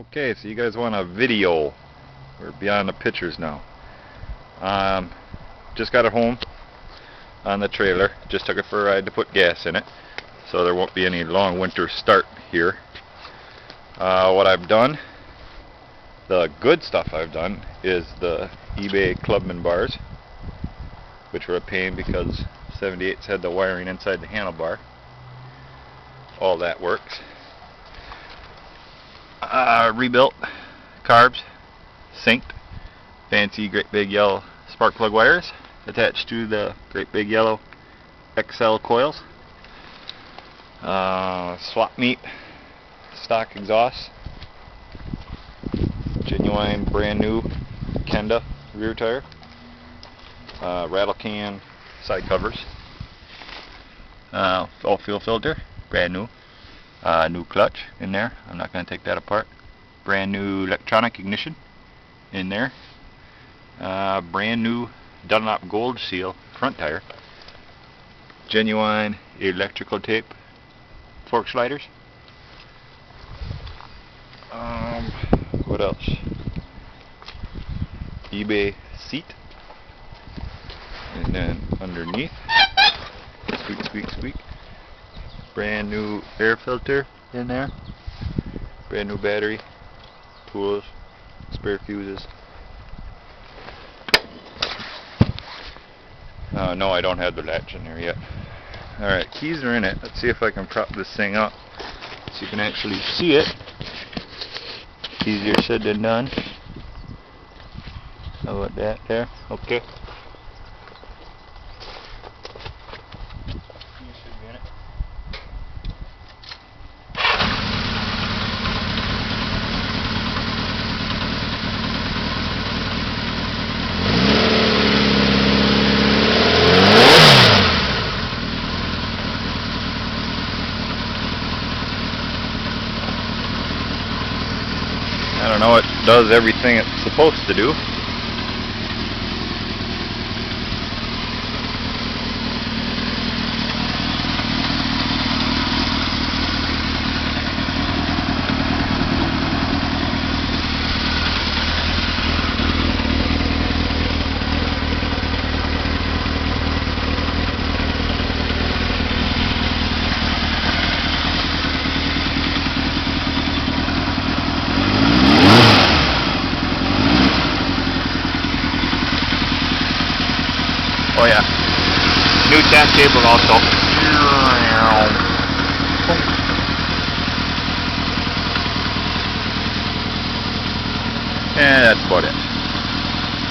Okay, so you guys want a video. We're beyond the pictures now. Just got it home on the trailer. Just took it for a ride to put gas in it, so there won't be any long winter start here. What I've done, the good stuff I've done, is the eBay Clubman bars, which were a pain because 78s had the wiring inside the handlebar. All that works. Rebuilt carbs, synced, fancy great big yellow spark plug wires attached to the great big yellow XL coils. Swap meet stock exhaust, genuine brand new Kenda rear tire, rattle can side covers, all fuel filter, brand new. New clutch in there. I'm not going to take that apart. Brand new electronic ignition in there. Brand new Dunlop Gold Seal front tire. Genuine electrical tape fork sliders. What else? eBay seat. And then underneath, squeak, squeak, squeak. Brand new air filter in there. Brand new battery, tools, spare fuses. No, I don't have the latch in there yet. Alright, keys are in it. Let's see if I can prop this thing up so you can actually see it. Easier said than done. How about that there? Okay. I don't know, it does everything it's supposed to do. Oh yeah, new tap cable also. And that's about it.